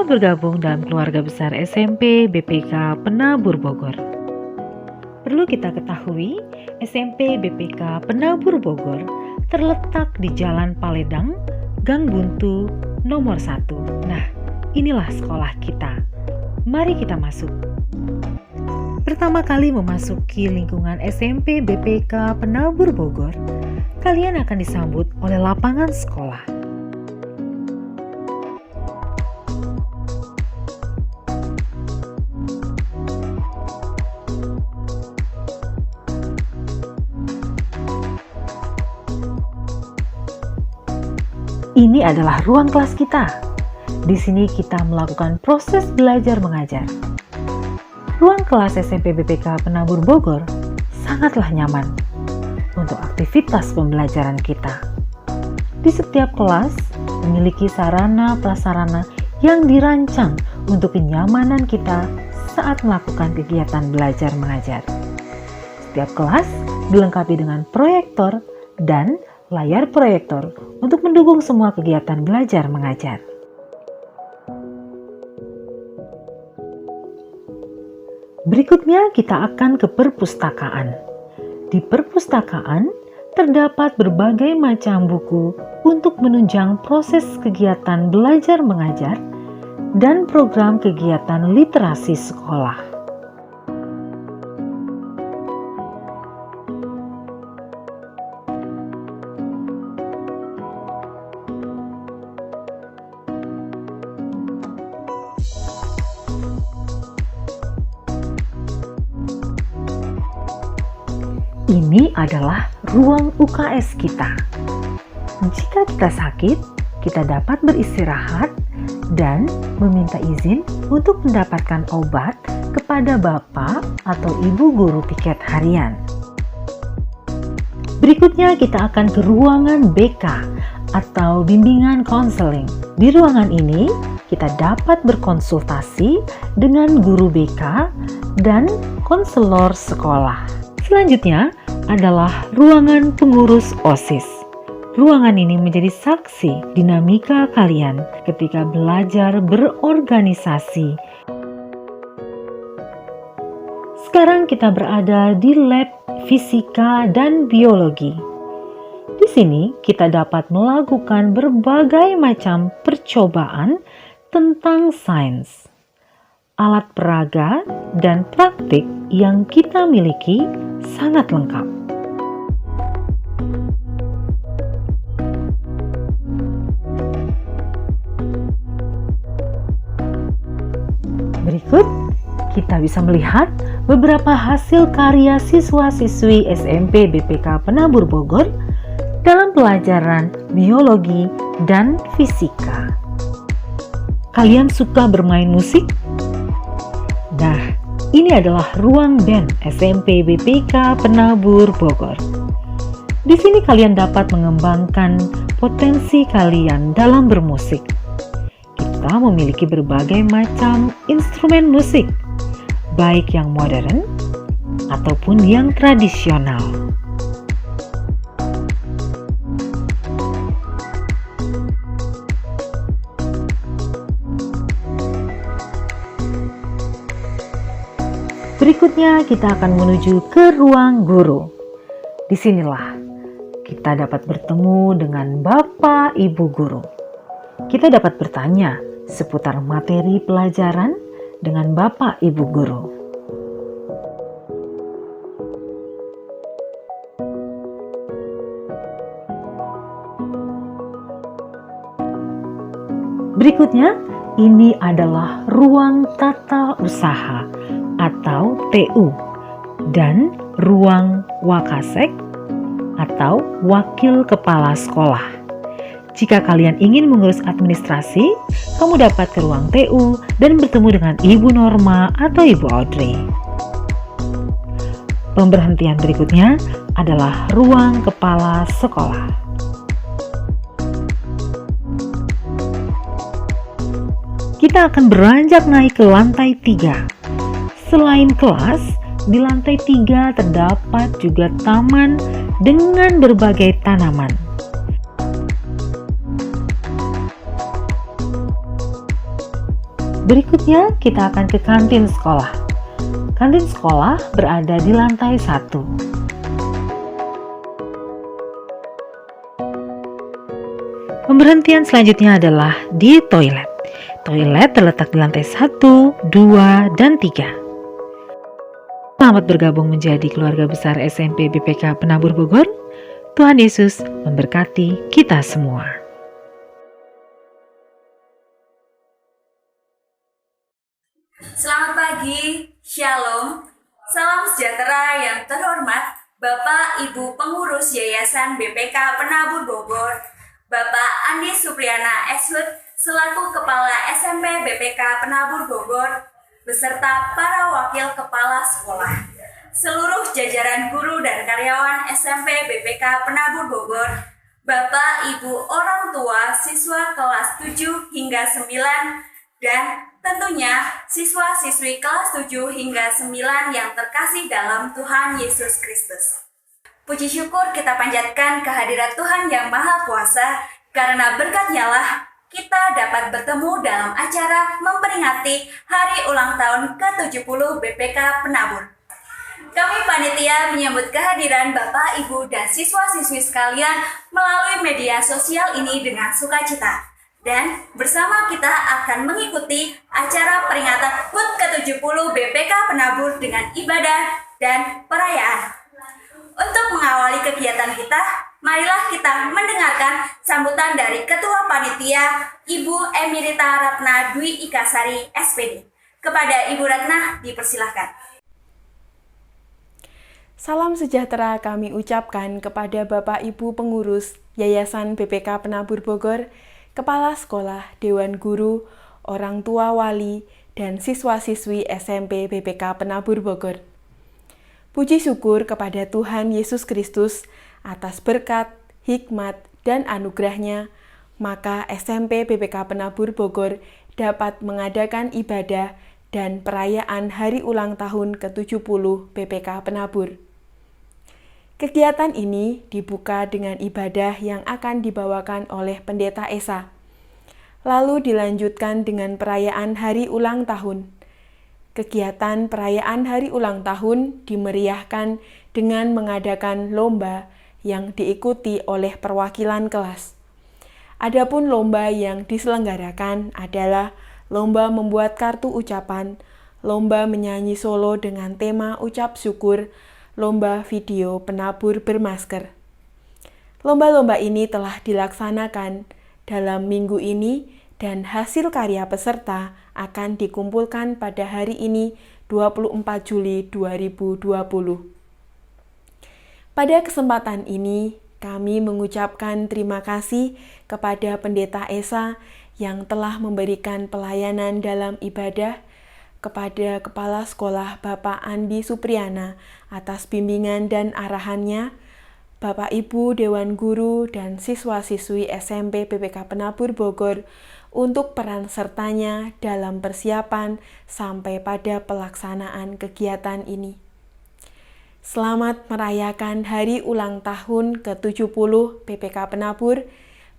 Selamat bergabung dalam keluarga besar SMP BPK Penabur Bogor. Perlu kita ketahui, SMP BPK Penabur Bogor terletak di Jalan Paledang, Gang Buntu, nomor 1. Nah, inilah sekolah kita. Mari kita masuk. Pertama kali memasuki lingkungan SMP BPK Penabur Bogor, kalian akan disambut oleh lapangan sekolah. Ini adalah ruang kelas kita. Di sini kita melakukan proses belajar mengajar. Ruang kelas SMP BPK Penabur Bogor sangatlah nyaman untuk aktivitas pembelajaran kita. Di setiap kelas memiliki sarana prasarana yang dirancang untuk kenyamanan kita saat melakukan kegiatan belajar mengajar. Setiap kelas dilengkapi dengan proyektor dan layar proyektor untuk mendukung semua kegiatan belajar mengajar. Berikutnya kita akan ke perpustakaan. Di perpustakaan terdapat berbagai macam buku untuk menunjang proses kegiatan belajar mengajar dan program kegiatan literasi sekolah. Ini adalah ruang UKS kita. Jika kita sakit, kita dapat beristirahat dan meminta izin untuk mendapatkan obat kepada Bapak atau Ibu guru piket harian. Berikutnya kita akan ke ruangan BK atau bimbingan konseling. Di ruangan ini kita dapat berkonsultasi dengan guru BK dan konselor sekolah. Selanjutnya adalah ruangan pengurus OSIS. Ruangan ini menjadi saksi dinamika kalian ketika belajar berorganisasi. Sekarang kita berada di lab fisika dan biologi. Di sini kita dapat melakukan berbagai macam percobaan tentang sains. Alat peraga dan praktik yang kita miliki sangat lengkap. Berikut, kita bisa melihat beberapa hasil karya siswa-siswi SMP BPK Penabur Bogor dalam pelajaran biologi dan fisika. Kalian suka bermain musik? Nah, ini adalah ruang band SMP BPK Penabur Bogor. Di sini kalian dapat mengembangkan potensi kalian dalam bermusik. Kita memiliki berbagai macam instrumen musik, baik yang modern ataupun yang tradisional. Berikutnya kita akan menuju ke ruang guru. Disinilah kita dapat bertemu dengan Bapak Ibu guru. Kita dapat bertanya seputar materi pelajaran dengan Bapak Ibu guru. Berikutnya, ini adalah ruang tata usaha atau TU dan ruang wakasek atau wakil kepala sekolah. Jika kalian ingin mengurus administrasi, kamu dapat ke ruang TU dan bertemu dengan Ibu Norma atau Ibu Audrey. Pemberhentian berikutnya adalah ruang kepala sekolah. Kita akan beranjak naik ke lantai 3. Selain kelas, di lantai 3 terdapat juga taman dengan berbagai tanaman. Berikutnya kita akan ke kantin sekolah. Kantin sekolah berada di lantai 1. Pemberhentian selanjutnya adalah di toilet. Toilet terletak di lantai 1, 2, dan 3. Selamat bergabung menjadi keluarga besar SMP BPK Penabur Bogor. Tuhan Yesus memberkati kita semua. Selamat pagi, Shalom, salam sejahtera yang terhormat Bapak Ibu Pengurus Yayasan BPK Penabur Bogor, Bapak Andi Supriyana Eshud selaku Kepala SMP BPK Penabur Bogor, beserta para wakil kepala sekolah, seluruh jajaran guru dan karyawan SMP BPK Penabur Bogor, Bapak Ibu orang tua siswa kelas 7 hingga 9, dan tentunya siswa-siswi kelas 7 hingga 9 yang terkasih dalam Tuhan Yesus Kristus. Puji syukur kita panjatkan kehadirat Tuhan yang Maha Kuasa, karena berkat-Nya lah kita dapat bertemu dalam acara memperingati hari ulang tahun ke-70 BPK Penabur. Kami panitia menyambut kehadiran Bapak, Ibu, dan siswa-siswi sekalian melalui media sosial ini dengan sukacita. Dan bersama kita akan mengikuti acara peringatan HUT ke-70 BPK Penabur dengan ibadah dan perayaan. Untuk mengawali kegiatan kita, marilah kita mendengarkan sambutan dari Ketua Panitia, Ibu Emerita Ratna Dwi Ikasari, SPD. Kepada Ibu Ratna, dipersilahkan. Salam sejahtera kami ucapkan kepada Bapak Ibu Pengurus Yayasan BPK Penabur Bogor, Kepala Sekolah, Dewan Guru, Orang Tua Wali, dan siswa-siswi SMP BPK Penabur Bogor. Puji syukur kepada Tuhan Yesus Kristus atas berkat, hikmat, dan anugerah-Nya, maka SMP BPK Penabur Bogor dapat mengadakan ibadah dan perayaan hari ulang tahun ke-70 BPK Penabur. Kegiatan ini dibuka dengan ibadah yang akan dibawakan oleh Pendeta Esa. Lalu dilanjutkan dengan perayaan hari ulang tahun. Kegiatan perayaan hari ulang tahun dimeriahkan dengan mengadakan lomba yang diikuti oleh perwakilan kelas. Adapun lomba yang diselenggarakan adalah lomba membuat kartu ucapan, lomba menyanyi solo dengan tema ucap syukur, lomba video penabur bermasker. Lomba-lomba ini telah dilaksanakan dalam minggu ini dan hasil karya peserta akan dikumpulkan pada hari ini 24 Juli 2020. Pada kesempatan ini, kami mengucapkan terima kasih kepada Pendeta Esa yang telah memberikan pelayanan dalam ibadah, kepada Kepala Sekolah Bapak Andi Supriyana atas bimbingan dan arahannya, Bapak Ibu Dewan Guru dan siswa-siswi SMP BPK Penabur Bogor untuk peran sertanya dalam persiapan sampai pada pelaksanaan kegiatan ini. Selamat merayakan hari ulang tahun ke-70 BPK Penabur,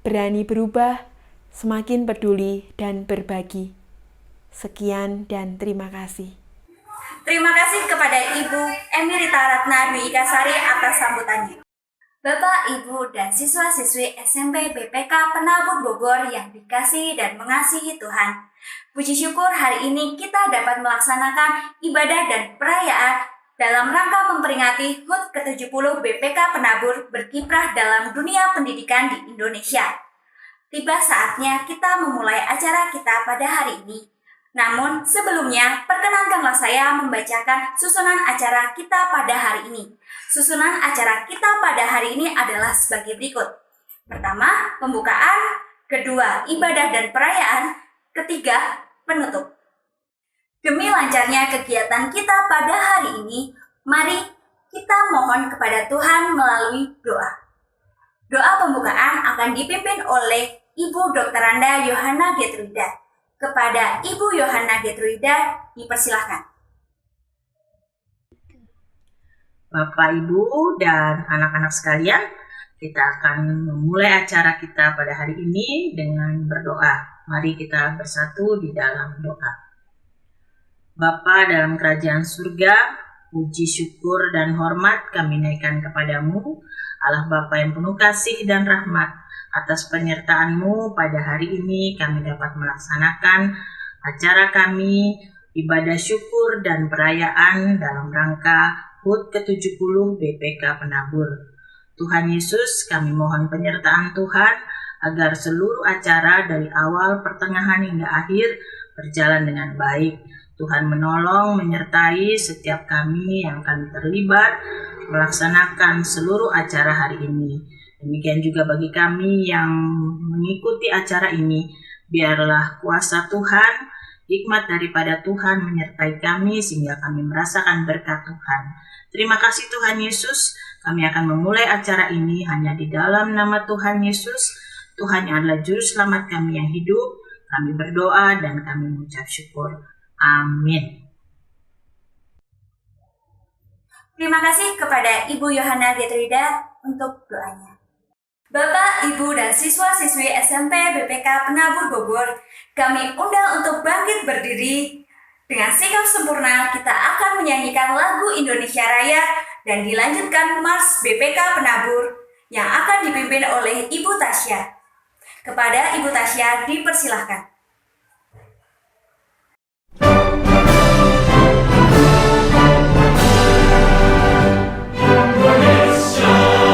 berani berubah, semakin peduli dan berbagi. Sekian dan terima kasih. Terima kasih kepada Ibu Emerita Ratna Dwi Ikasari atas sambutannya. Bapak, Ibu, dan siswa-siswi SMP BPK Penabur Bogor yang dikasihi dan mengasihi Tuhan. Puji syukur hari ini kita dapat melaksanakan ibadah dan perayaan dalam rangka memperingati HUT ke-70 BPK Penabur berkiprah dalam dunia pendidikan di Indonesia. Tiba saatnya kita memulai acara kita pada hari ini. Namun sebelumnya, perkenankanlah saya membacakan susunan acara kita pada hari ini. Susunan acara kita pada hari ini adalah sebagai berikut. Pertama, pembukaan. Kedua, ibadah dan perayaan. Ketiga, penutup. Demi lancarnya kegiatan kita pada hari ini, mari kita mohon kepada Tuhan melalui doa. Doa pembukaan akan dipimpin oleh Ibu Dr. Randa Yohana Getruida. Kepada Ibu Yohana Getruida, dipersilahkan. Bapak, Ibu, dan anak-anak sekalian, kita akan memulai acara kita pada hari ini dengan berdoa. Mari kita bersatu di dalam doa. Bapa dalam kerajaan surga, puji, syukur, dan hormat kami naikkan kepadamu, Allah Bapa yang penuh kasih dan rahmat. Atas penyertaan-Mu pada hari ini kami dapat melaksanakan acara kami, ibadah syukur dan perayaan dalam rangka HUT ke-70 BPK Penabur. Tuhan Yesus, kami mohon penyertaan Tuhan agar seluruh acara dari awal, pertengahan hingga akhir berjalan dengan baik. Tuhan menolong, menyertai setiap kami yang akan terlibat melaksanakan seluruh acara hari ini. Demikian juga bagi kami yang mengikuti acara ini, biarlah kuasa Tuhan, hikmat daripada Tuhan menyertai kami sehingga kami merasakan berkat Tuhan. Terima kasih Tuhan Yesus, kami akan memulai acara ini hanya di dalam nama Tuhan Yesus. Tuhan yang adalah juru selamat kami yang hidup, kami berdoa dan kami mengucap syukur. Amin. Terima kasih kepada Ibu Yohana Getrida untuk doanya. Bapak, Ibu, dan siswa-siswi SMP BPK Penabur Bogor, kami undang untuk bangkit berdiri. Dengan sikap sempurna, kita akan menyanyikan lagu Indonesia Raya dan dilanjutkan Mars BPK Penabur yang akan dipimpin oleh Ibu Tasya. Kepada Ibu Tasya dipersilahkan. Indonesia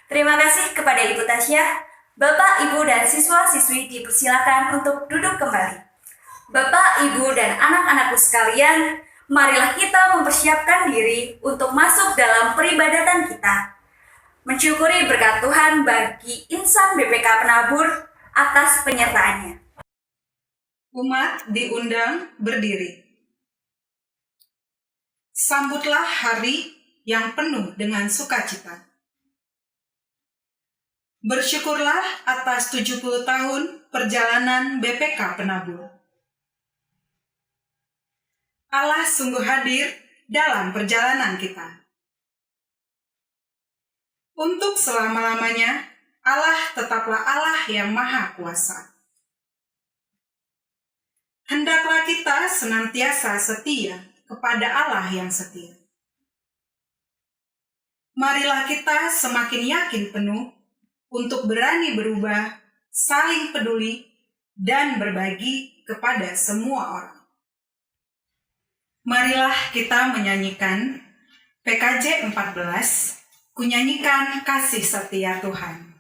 Terima kasih kepada Ibu Tasya. Bapak, Ibu, dan siswa-siswi dipersilakan untuk duduk kembali. Bapak, Ibu, dan anak-anakku sekalian, marilah kita mempersiapkan diri untuk masuk dalam peribadatan kita. Mensyukuri berkat Tuhan bagi insan BPK Penabur atas penyertaannya. Umat diundang berdiri. Sambutlah hari yang penuh dengan sukacita. Bersyukurlah atas 70 tahun perjalanan BPK Penabur. Allah sungguh hadir dalam perjalanan kita. Untuk selama-lamanya, Allah tetaplah Allah yang Maha Kuasa. Hendaklah kita senantiasa setia kepada Allah yang setia. Marilah kita semakin yakin penuh untuk berani berubah, saling peduli, dan berbagi kepada semua orang. Marilah kita menyanyikan PKJ 14, Kunyanyikan Kasih Setia Tuhan.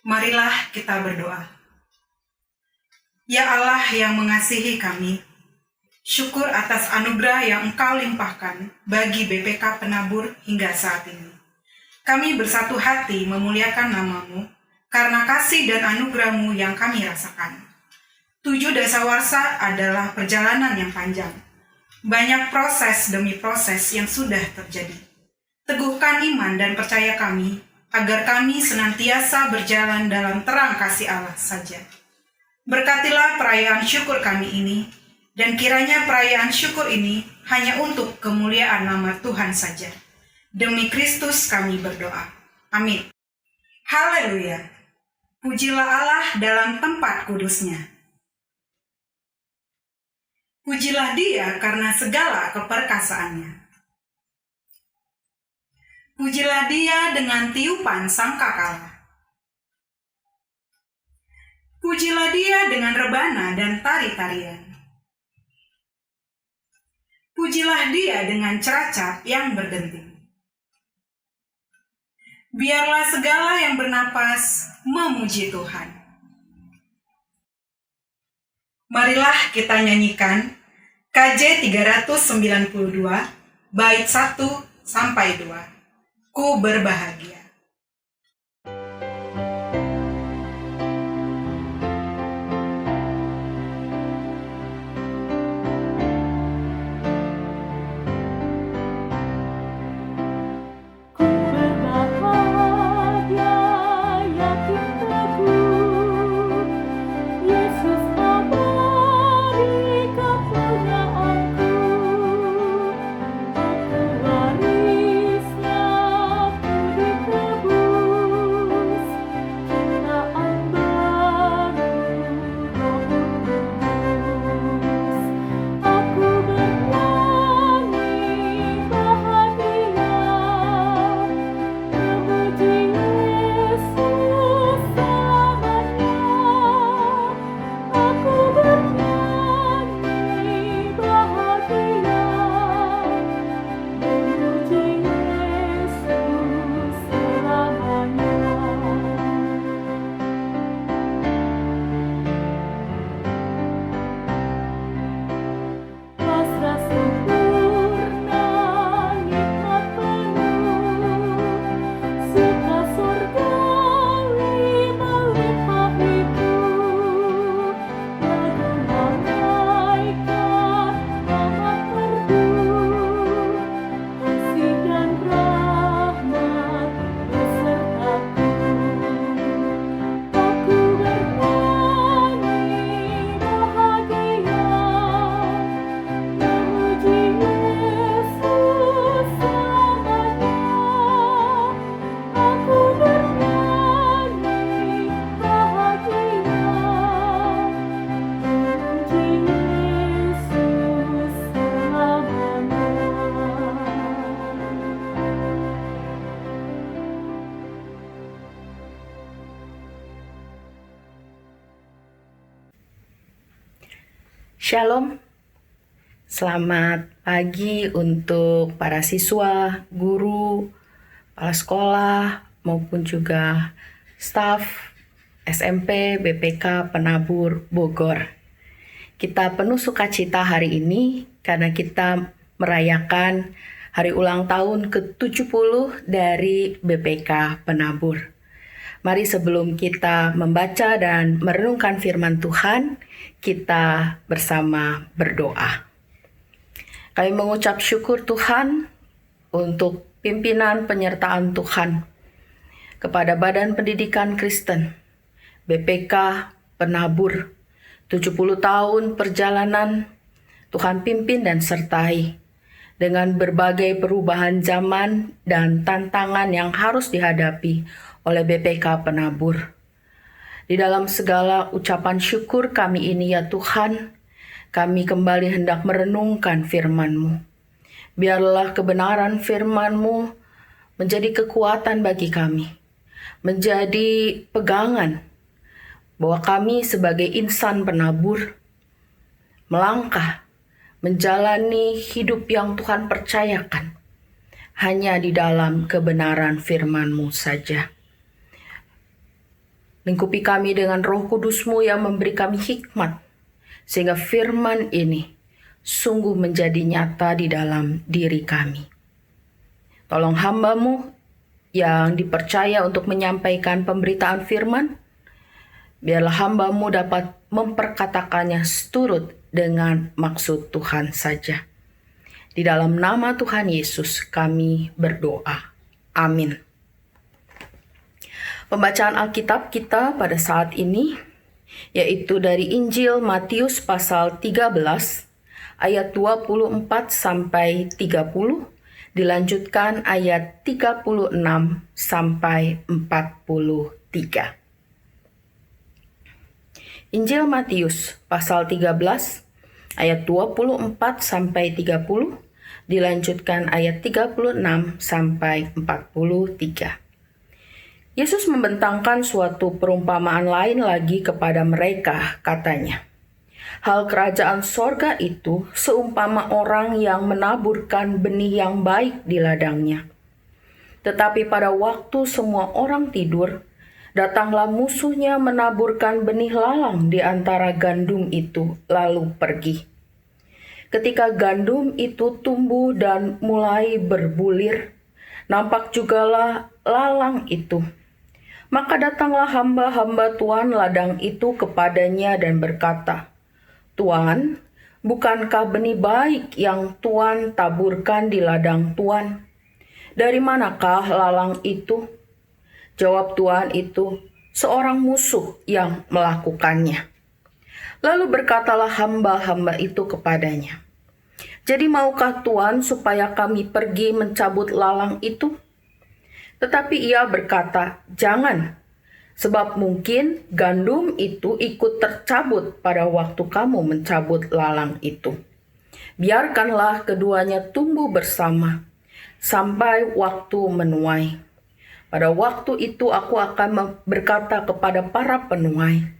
Marilah kita berdoa. Ya Allah yang mengasihi kami, syukur atas anugerah yang Engkau limpahkan bagi BPK Penabur hingga saat ini. Kami bersatu hati memuliakan nama-Mu karena kasih dan anugerah-Mu yang kami rasakan. 7 dasawarsa adalah perjalanan yang panjang. Banyak proses demi proses yang sudah terjadi. Teguhkan iman dan percaya kami, agar kami senantiasa berjalan dalam terang kasih Allah saja. Berkatilah perayaan syukur kami ini, dan kiranya perayaan syukur ini hanya untuk kemuliaan nama Tuhan saja. Demi Kristus kami berdoa. Amin. Haleluya. Pujilah Allah dalam tempat kudusnya. Pujilah Dia karena segala keperkasaannya. Pujilah Dia dengan tiupan sangkakala. Pujilah Dia dengan rebana dan tari-tarian. Pujilah Dia dengan ceracap yang berdenting. Biarlah segala yang bernapas memuji Tuhan. Marilah kita nyanyikan KJ 392, bait 1 sampai 2. Ku berbahagia. Shalom, selamat pagi untuk para siswa, guru, kepala sekolah, maupun juga staf SMP BPK Penabur Bogor. Kita penuh sukacita hari ini karena kita merayakan hari ulang tahun ke-70 dari BPK Penabur. Mari sebelum kita membaca dan merenungkan firman Tuhan, kita bersama berdoa. Kami mengucap syukur Tuhan untuk pimpinan penyertaan Tuhan kepada Badan Pendidikan Kristen, BPK Penabur, 70 tahun perjalanan Tuhan pimpin dan sertai dengan berbagai perubahan zaman dan tantangan yang harus dihadapi oleh BPK Penabur. Di dalam segala ucapan syukur kami ini ya Tuhan, kami kembali hendak merenungkan firman-Mu. Biarlah kebenaran firman-Mu menjadi kekuatan bagi kami, menjadi pegangan bahwa kami sebagai insan penabur melangkah, menjalani hidup yang Tuhan percayakan hanya di dalam kebenaran firman-Mu saja. Lingkupi kami dengan Roh Kudus-Mu yang memberi kami hikmat, sehingga firman ini sungguh menjadi nyata di dalam diri kami. Tolong hamba-Mu yang dipercaya untuk menyampaikan pemberitaan firman, biarlah hamba-Mu dapat memperkatakannya seturut dengan maksud Tuhan saja. Di dalam nama Tuhan Yesus kami berdoa. Amin. Pembacaan Alkitab kita pada saat ini yaitu dari Injil Matius pasal 13 ayat 24 sampai 30, dilanjutkan ayat 36 sampai 43. Injil Matius pasal 13 ayat 24 sampai 30, dilanjutkan ayat 36 sampai 43. Yesus membentangkan suatu perumpamaan lain lagi kepada mereka, katanya, "Hal kerajaan sorga itu seumpama orang yang menaburkan benih yang baik di ladangnya. Tetapi pada waktu semua orang tidur, datanglah musuhnya menaburkan benih lalang di antara gandum itu, lalu pergi. ketika gandum itu tumbuh dan mulai berbulir, nampak jugalah lalang itu. Maka datanglah hamba-hamba tuan ladang itu kepadanya dan berkata, "Tuan, bukankah benih baik yang tuan taburkan di ladang tuan? Dari manakah lalang itu?" Jawab tuan itu, "Seorang musuh yang melakukannya." Lalu berkatalah hamba-hamba itu kepadanya, "Jadi maukah Tuan supaya kami pergi mencabut lalang itu?" Tetapi ia berkata, "Jangan, sebab mungkin gandum itu ikut tercabut pada waktu kamu mencabut lalang itu. Biarkanlah keduanya tumbuh bersama sampai waktu menuai. Pada waktu itu aku akan berkata kepada para penuai,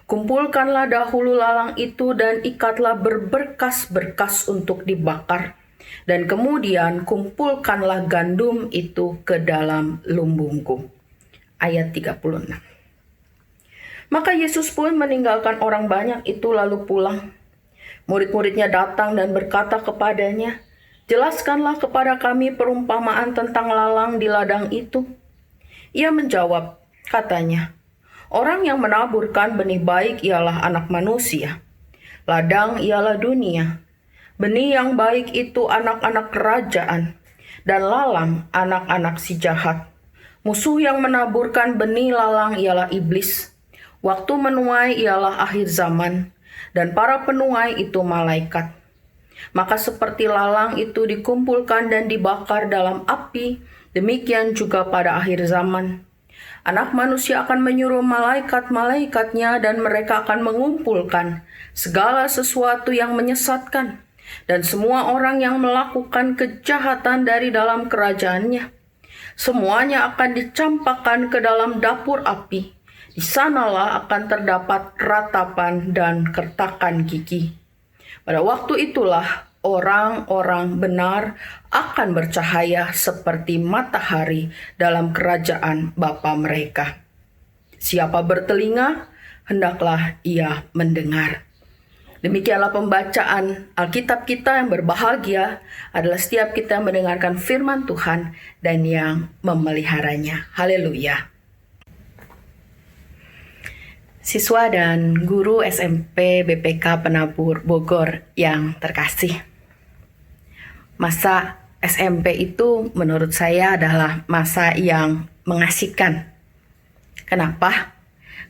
kumpulkanlah dahulu lalang itu dan ikatlah berberkas-berkas untuk dibakar. Dan kemudian kumpulkanlah gandum itu ke dalam lumbungku." Ayat 36. Maka Yesus pun meninggalkan orang banyak itu lalu pulang. Murid-muridnya datang dan berkata kepadanya, "Jelaskanlah kepada kami perumpamaan tentang lalang di ladang itu." Ia menjawab, katanya, "Orang yang menaburkan benih baik ialah Anak Manusia. Ladang ialah dunia. Benih yang baik itu anak-anak kerajaan, dan lalang anak-anak si jahat. Musuh yang menaburkan benih lalang ialah iblis. Waktu menuai ialah akhir zaman, dan para penuai itu malaikat. Maka seperti lalang itu dikumpulkan dan dibakar dalam api, demikian juga pada akhir zaman. Anak Manusia akan menyuruh malaikat-malaikatnya dan mereka akan mengumpulkan segala sesuatu yang menyesatkan dan semua orang yang melakukan kejahatan dari dalam kerajaannya. Semuanya akan dicampakkan ke dalam dapur api. Di sanalah akan terdapat ratapan dan kertakan gigi. Pada waktu itulah orang-orang benar akan bercahaya seperti matahari dalam kerajaan Bapa mereka. Siapa bertelinga, hendaklah ia mendengar. Demikianlah pembacaan Alkitab kita. Yang berbahagia adalah setiap kita yang mendengarkan firman Tuhan dan yang memeliharanya. Haleluya. Siswa dan guru SMP BPK Penabur Bogor yang terkasih. Masa SMP itu menurut saya adalah masa yang mengasihkan. Kenapa?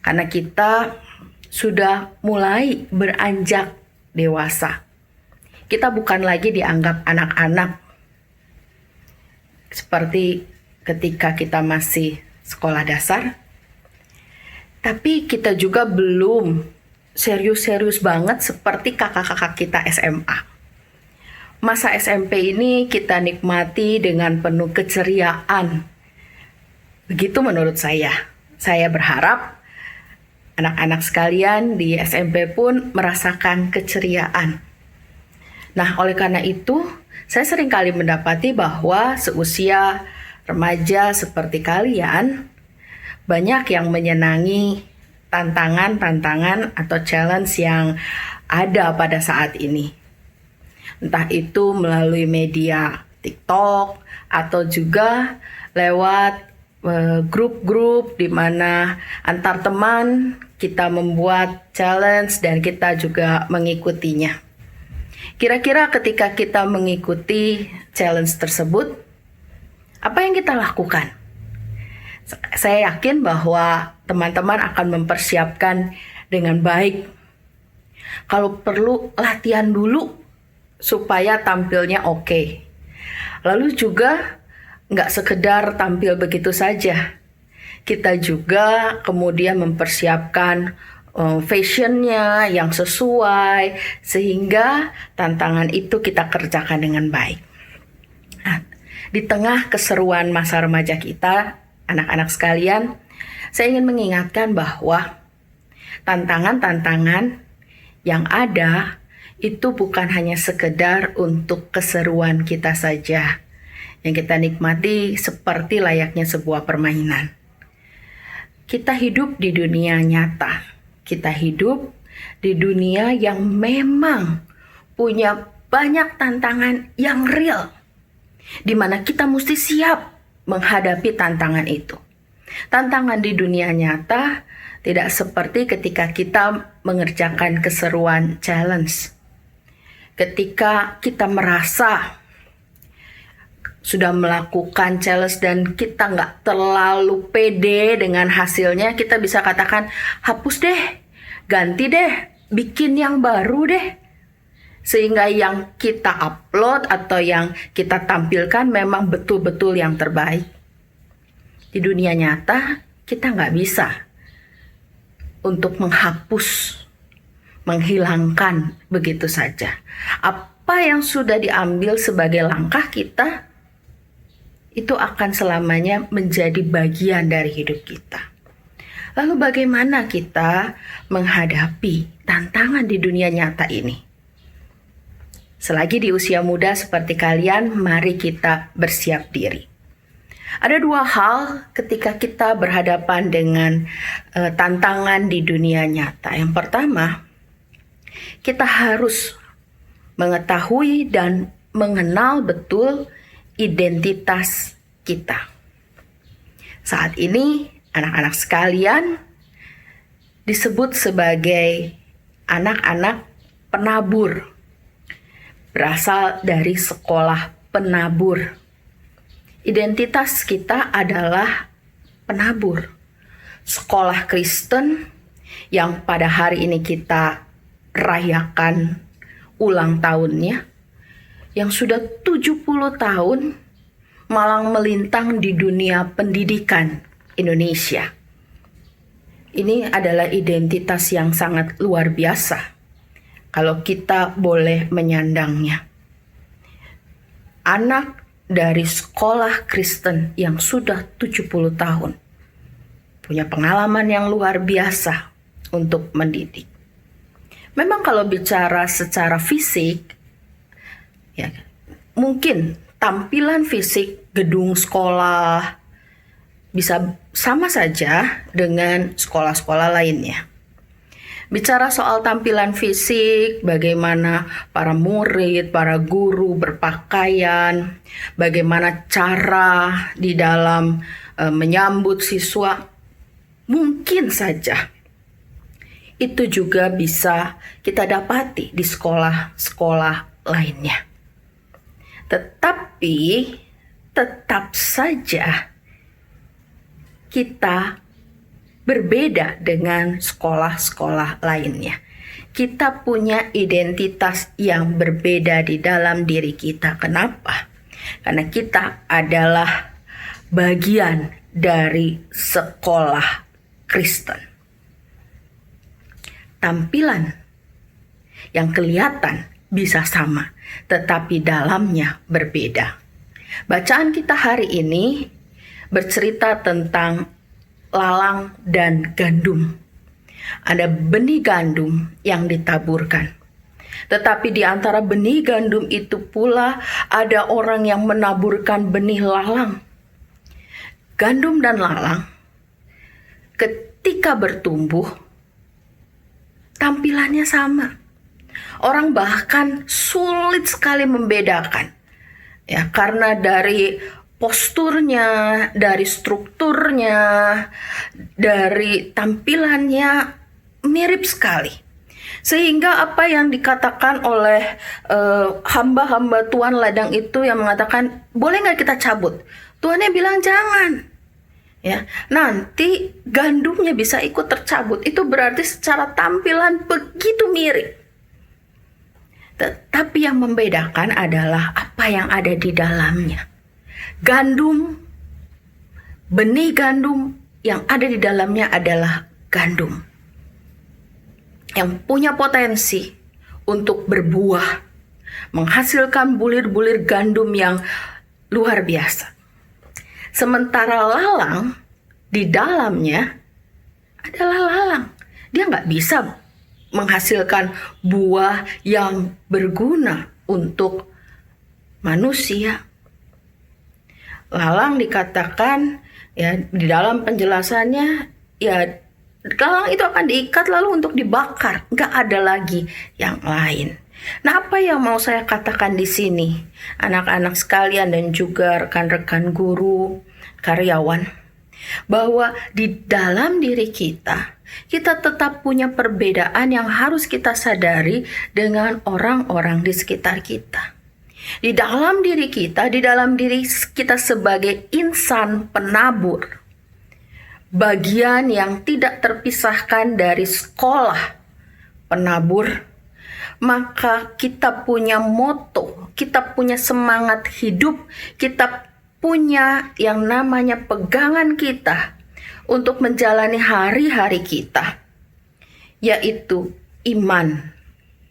Karena kita sudah mulai beranjak dewasa. Kita bukan lagi dianggap anak-anak seperti ketika kita masih sekolah dasar. Tapi kita juga belum serius-serius banget seperti kakak-kakak kita SMA. Masa SMP ini kita nikmati dengan penuh keceriaan. Begitu menurut saya. Saya berharap anak-anak sekalian di SMP pun merasakan keceriaan. Nah, oleh karena itu, saya seringkali mendapati bahwa seusia remaja seperti kalian, banyak yang menyenangi tantangan-tantangan atau challenge yang ada pada saat ini. Entah itu melalui media TikTok atau juga lewat grup-grup di mana antar teman kita membuat challenge dan kita juga mengikutinya. Kira-kira ketika kita mengikuti challenge tersebut, apa yang kita lakukan? Saya yakin bahwa teman-teman akan mempersiapkan dengan baik. Kalau perlu latihan dulu supaya tampilnya oke. Lalu juga nggak sekedar tampil begitu saja. Kita juga kemudian mempersiapkan fashionnya yang sesuai sehingga tantangan itu kita kerjakan dengan baik. Nah, di tengah keseruan masa remaja kita, anak-anak sekalian, saya ingin mengingatkan bahwa tantangan-tantangan yang ada itu bukan hanya sekedar untuk keseruan kita saja, yang kita nikmati seperti layaknya sebuah permainan. Kita hidup di dunia nyata. Kita hidup di dunia yang memang punya banyak tantangan yang real, di mana kita mesti siap menghadapi tantangan itu. Tantangan di dunia nyata tidak seperti ketika kita mengerjakan keseruan challenge. Ketika kita merasa sudah melakukan challenge dan kita nggak terlalu pede dengan hasilnya, kita bisa katakan, hapus deh, ganti deh, bikin yang baru deh. Sehingga yang kita upload atau yang kita tampilkan memang betul-betul yang terbaik. Di dunia nyata, kita nggak bisa untuk menghapus, menghilangkan begitu saja. Apa yang sudah diambil sebagai langkah kita, itu akan selamanya menjadi bagian dari hidup kita. Lalu bagaimana kita menghadapi tantangan di dunia nyata ini? Selagi di usia muda seperti kalian, mari kita bersiap diri. Ada dua hal ketika kita berhadapan dengan tantangan di dunia nyata. Yang pertama, kita harus mengetahui dan mengenal betul identitas kita. Saat ini, anak-anak sekalian disebut sebagai anak-anak penabur, berasal dari sekolah penabur. Identitas kita adalah penabur. Sekolah Kristen yang pada hari ini kita rayakan ulang tahunnya, yang sudah 70 tahun malang melintang di dunia pendidikan Indonesia. Ini adalah identitas yang sangat luar biasa kalau kita boleh menyandangnya. Anak dari sekolah Kristen yang sudah 70 tahun punya pengalaman yang luar biasa untuk mendidik. Memang kalau bicara secara fisik, ya, mungkin tampilan fisik gedung sekolah bisa sama saja dengan sekolah-sekolah lainnya. Bicara soal tampilan fisik, bagaimana para murid, para guru berpakaian, bagaimana cara di dalam menyambut siswa, mungkin saja itu juga bisa kita dapati di sekolah-sekolah lainnya. Tetapi tetap saja kita berbeda dengan sekolah-sekolah lainnya. Kita punya identitas yang berbeda di dalam diri kita. Kenapa? Karena kita adalah bagian dari sekolah Kristen. Tampilan yang kelihatan bisa sama, tetapi dalamnya berbeda. Bacaan kita hari ini bercerita tentang lalang dan gandum. Ada benih gandum yang ditaburkan. Tetapi di antara benih gandum itu pula ada orang yang menaburkan benih lalang. Gandum dan lalang ketika bertumbuh tampilannya sama. Orang bahkan sulit sekali membedakan. Ya, karena dari posturnya, dari strukturnya, dari tampilannya mirip sekali. Sehingga apa yang dikatakan oleh hamba-hamba Tuhan ladang itu yang mengatakan, boleh nggak kita cabut? Tuhannya bilang jangan. Ya, nanti gandumnya bisa ikut tercabut. Itu berarti secara tampilan begitu mirip. Tetapi yang membedakan adalah apa yang ada di dalamnya. Gandum, benih gandum yang ada di dalamnya adalah gandum yang punya potensi untuk berbuah, menghasilkan bulir-bulir gandum yang luar biasa. Sementara lalang di dalamnya adalah lalang. Dia nggak bisa menghasilkan buah yang berguna untuk manusia. Lalang dikatakan ya di dalam penjelasannya lalang itu akan diikat lalu untuk dibakar, nggak ada lagi yang lain. Nah, apa yang mau saya katakan di sini, anak-anak sekalian dan juga rekan-rekan guru, karyawan, bahwa di dalam diri kita tetap punya perbedaan yang harus kita sadari dengan orang-orang di sekitar kita. Di dalam diri kita sebagai insan penabur, bagian yang tidak terpisahkan dari sekolah penabur, maka kita punya moto, kita punya semangat hidup, kita punya yang namanya pegangan kita untuk menjalani hari-hari kita, yaitu iman,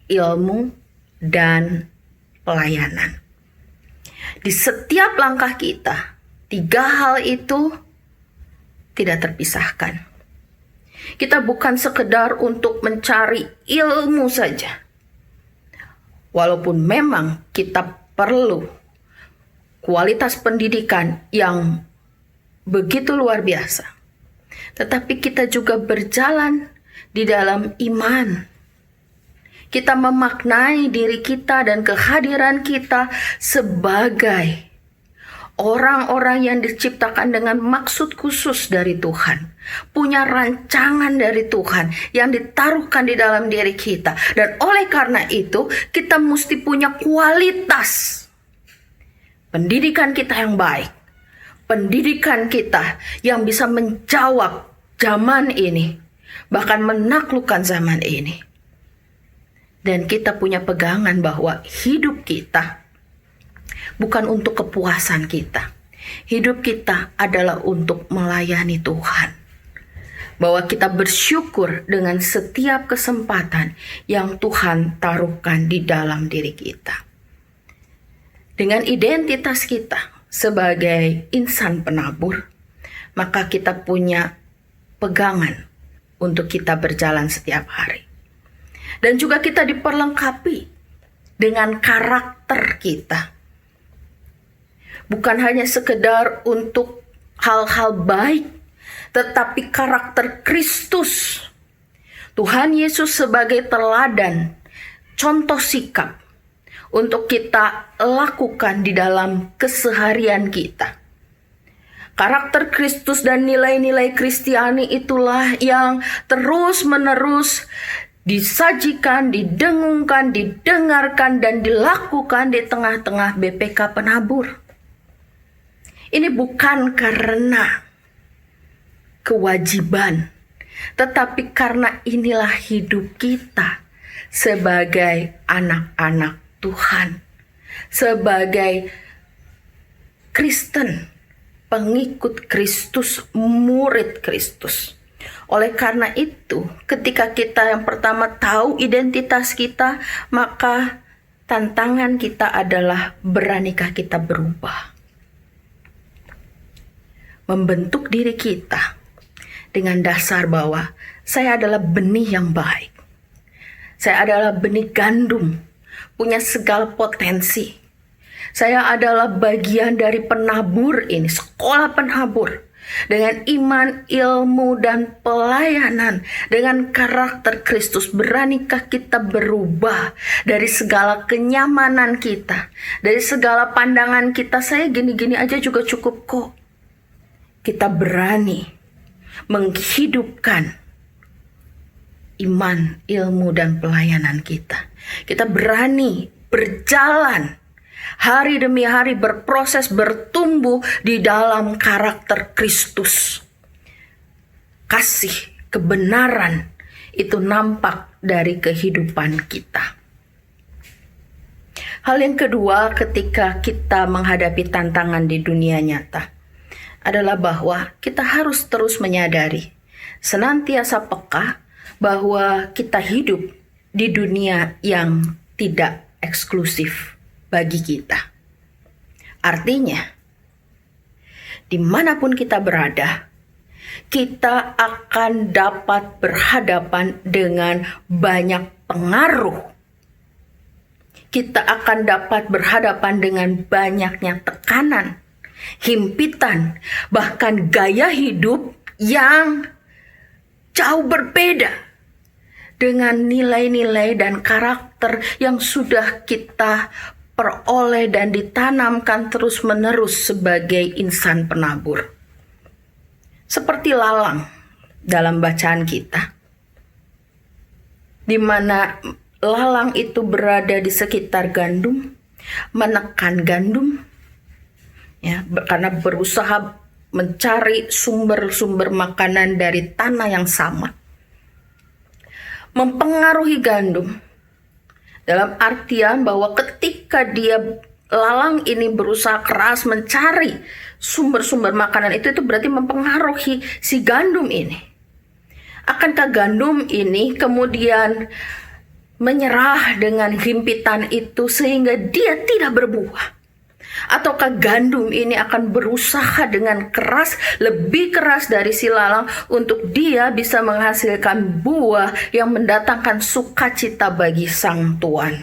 ilmu, dan pelayanan. Di setiap langkah kita, 3 hal itu tidak terpisahkan. Kita bukan sekedar untuk mencari ilmu saja. Walaupun memang kita perlu kualitas pendidikan yang begitu luar biasa, tetapi kita juga berjalan di dalam iman. Kita memaknai diri kita dan kehadiran kita sebagai orang-orang yang diciptakan dengan maksud khusus dari Tuhan, punya rancangan dari Tuhan yang ditaruhkan di dalam diri kita. Dan oleh karena itu, kita mesti punya kualitas pendidikan kita yang baik, pendidikan kita yang bisa menjawab zaman ini, bahkan menaklukkan zaman ini. Dan kita punya pegangan bahwa hidup kita bukan untuk kepuasan kita. Hidup kita adalah untuk melayani Tuhan. Bahwa kita bersyukur dengan setiap kesempatan yang Tuhan taruhkan di dalam diri kita. Dengan identitas kita sebagai insan penabur, maka kita punya pegangan untuk kita berjalan setiap hari. Dan juga kita diperlengkapi dengan karakter kita. Bukan hanya sekedar untuk hal-hal baik, tetapi karakter Kristus. Tuhan Yesus sebagai teladan, contoh sikap untuk kita lakukan di dalam keseharian kita. Karakter Kristus dan nilai-nilai Kristiani itulah yang terus-menerus disajikan, didengungkan, didengarkan, dan dilakukan di tengah-tengah BPK Penabur. Ini bukan karena kewajiban, tetapi karena inilah hidup kita sebagai anak-anak Tuhan, sebagai Kristen, pengikut Kristus, murid Kristus. Oleh karena itu, ketika kita yang pertama tahu identitas kita, maka tantangan kita adalah beranikah kita berubah. Membentuk diri kita dengan dasar bahwa saya adalah benih yang baik. Saya adalah benih gandum, punya segala potensi. Saya adalah bagian dari penabur ini, sekolah penabur. Dengan iman, ilmu, dan pelayanan, dengan karakter Kristus, beranikah kita berubah dari segala kenyamanan kita, dari segala pandangan kita, saya gini-gini aja juga cukup kok. Kita berani menghidupkan iman, ilmu, dan pelayanan kita. Kita berani berjalan hari demi hari, berproses, bertumbuh di dalam karakter Kristus. Kasih, kebenaran itu nampak dari kehidupan kita. Hal yang kedua ketika kita menghadapi tantangan di dunia nyata adalah bahwa kita harus terus menyadari, senantiasa peka bahwa kita hidup di dunia yang tidak eksklusif bagi kita. Artinya, dimanapun kita berada, kita akan dapat berhadapan dengan banyak pengaruh. Kita akan dapat berhadapan dengan banyaknya tekanan, himpitan, bahkan gaya hidup yang jauh berbeda dengan nilai-nilai dan karakter yang sudah kita peroleh dan ditanamkan terus-menerus sebagai insan penabur. Seperti lalang dalam bacaan kita, di mana lalang itu berada di sekitar gandum, menekan gandum, ya, karena berusaha mencari sumber-sumber makanan dari tanah yang sama. Mempengaruhi gandum dalam artian bahwa ketika lalang ini berusaha keras mencari sumber-sumber makanan itu berarti mempengaruhi si gandum ini. Akankah gandum ini kemudian menyerah dengan himpitan itu sehingga dia tidak berbuah? Ataukah gandum ini akan berusaha dengan keras, lebih keras dari si lalang untuk dia bisa menghasilkan buah yang mendatangkan sukacita bagi sang tuan?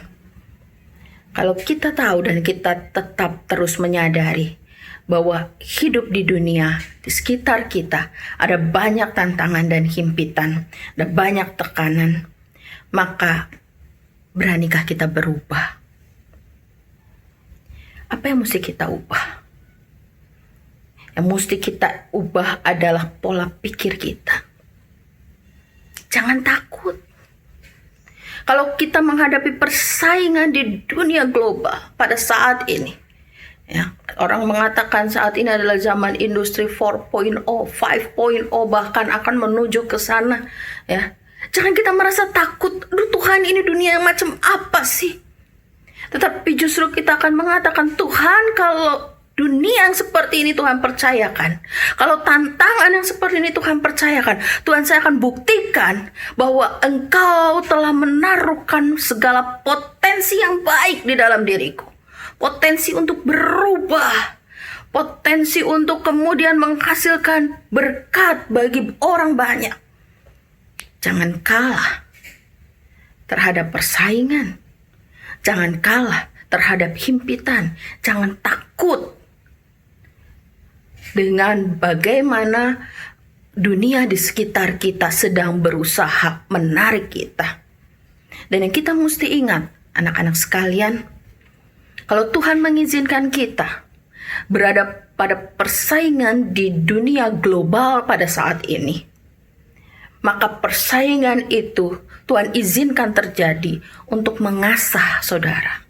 Kalau kita tahu dan kita tetap terus menyadari bahwa hidup di dunia, di sekitar kita ada banyak tantangan dan himpitan, ada banyak tekanan, maka beranikah kita berubah? Apa yang mesti kita ubah? Yang mesti kita ubah adalah pola pikir kita. Jangan takut. Kalau kita menghadapi persaingan di dunia global pada saat ini, ya, orang mengatakan saat ini adalah zaman industri 4.0, 5.0, bahkan akan menuju ke sana. Ya, jangan kita merasa takut. Aduh Tuhan, ini dunia yang macam apa sih? Tetapi justru kita akan mengatakan, Tuhan, kalau dunia yang seperti ini Tuhan percayakan, kalau tantangan yang seperti ini Tuhan percayakan, Tuhan, saya akan buktikan bahwa Engkau telah menaruhkan segala potensi yang baik di dalam diriku. Potensi untuk berubah, potensi untuk kemudian menghasilkan berkat bagi orang banyak. Jangan kalah terhadap persaingan. Jangan kalah terhadap himpitan. Jangan takut dengan bagaimana dunia di sekitar kita sedang berusaha menarik kita. Dan yang kita mesti ingat, anak-anak sekalian, kalau Tuhan mengizinkan kita berada pada persaingan di dunia global pada saat ini, maka persaingan itu Tuhan izinkan terjadi untuk mengasah saudara.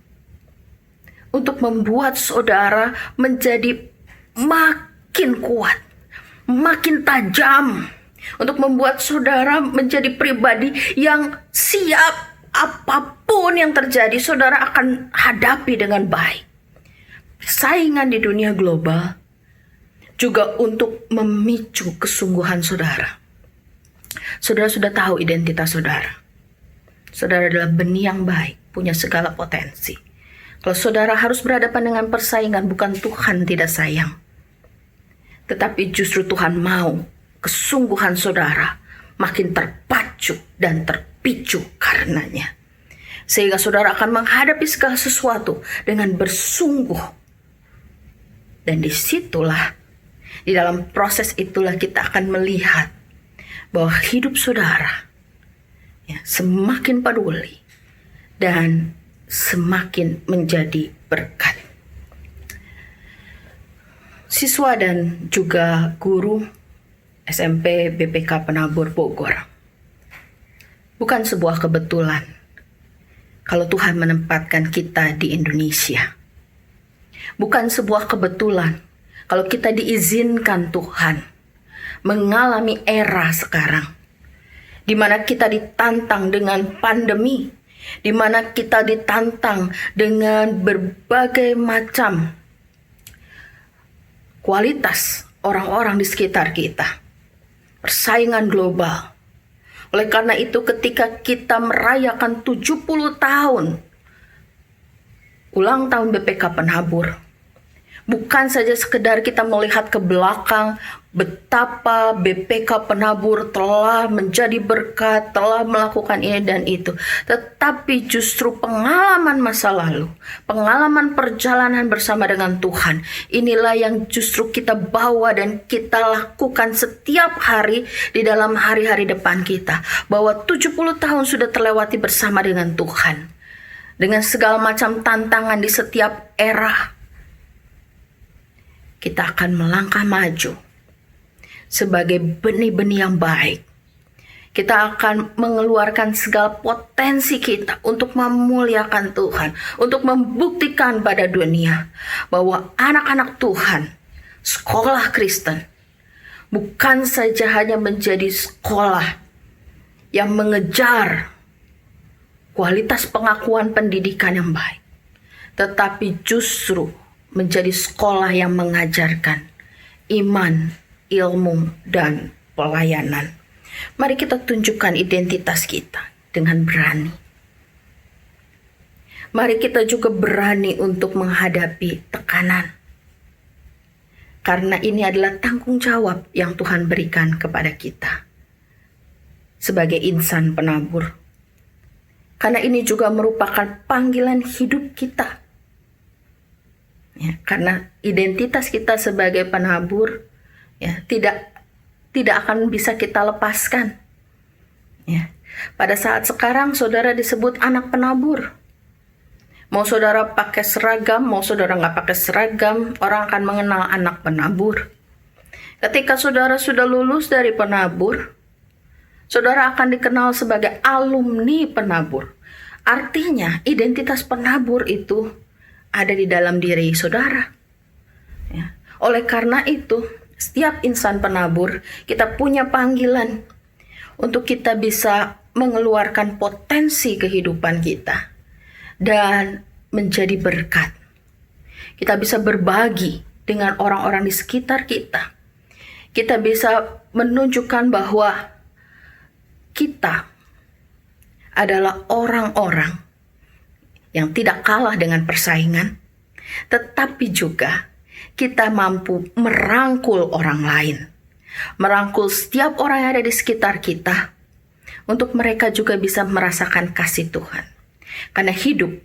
Untuk membuat saudara menjadi makin kuat, makin tajam. Untuk membuat saudara menjadi pribadi yang siap apapun yang terjadi, saudara akan hadapi dengan baik. Persaingan di dunia global juga untuk memicu kesungguhan saudara. Saudara sudah tahu identitas saudara. Saudara adalah benih yang baik, punya segala potensi. Kalau saudara harus berhadapan dengan persaingan, bukan Tuhan tidak sayang, tetapi justru Tuhan mau kesungguhan saudara makin terpacu dan terpicu karenanya. Sehingga saudara akan menghadapi segala sesuatu dengan bersungguh. Dan disitulah, di dalam proses itulah kita akan melihat bahwa hidup saudara ya, semakin peduli dan semakin menjadi berkat. Siswa dan juga guru SMP BPK Penabur Bogor, bukan sebuah kebetulan kalau Tuhan menempatkan kita di Indonesia. Bukan sebuah kebetulan kalau kita diizinkan Tuhan mengalami era sekarang, di mana kita ditantang dengan pandemi, di mana kita ditantang dengan berbagai macam kualitas orang-orang di sekitar kita. Persaingan global. Oleh karena itu ketika kita merayakan 70 tahun ulang tahun BPK Penabur, Bukan saja sekedar kita melihat ke belakang betapa BPK Penabur telah menjadi berkat, telah melakukan ini dan itu. Tetapi justru pengalaman masa lalu, pengalaman perjalanan bersama dengan Tuhan, inilah yang justru kita bawa dan kita lakukan setiap hari di dalam hari-hari depan kita. Bahwa 70 tahun sudah terlewati bersama dengan Tuhan. Dengan segala macam tantangan di setiap era, kita akan melangkah maju sebagai benih-benih yang baik. Kita akan mengeluarkan segala potensi kita untuk memuliakan Tuhan, untuk membuktikan pada dunia bahwa anak-anak Tuhan, sekolah Kristen, bukan saja hanya menjadi sekolah yang mengejar kualitas pengakuan pendidikan yang baik, tetapi justru menjadi sekolah yang mengajarkan iman, ilmu, dan pelayanan. Mari kita tunjukkan identitas kita dengan berani. Mari kita juga berani untuk menghadapi tekanan. Karena ini adalah tanggung jawab yang Tuhan berikan kepada kita sebagai insan penabur. Karena ini juga merupakan panggilan hidup kita. Ya, karena identitas kita sebagai penabur ya tidak akan bisa kita lepaskan. Ya. Pada saat sekarang saudara disebut anak penabur. Mau saudara pakai seragam, mau saudara nggak pakai seragam, orang akan mengenal anak penabur. Ketika saudara sudah lulus dari penabur, saudara akan dikenal sebagai alumni penabur. Artinya identitas penabur itu ada di dalam diri saudara. Ya. Oleh karena itu, setiap insan penabur, kita punya panggilan untuk kita bisa mengeluarkan potensi kehidupan kita dan menjadi berkat. Kita bisa berbagi dengan orang-orang di sekitar kita. Kita bisa menunjukkan bahwa kita adalah orang-orang yang tidak kalah dengan persaingan, tetapi juga kita mampu merangkul orang lain, merangkul setiap orang yang ada di sekitar kita, untuk mereka juga bisa merasakan kasih Tuhan. Karena hidup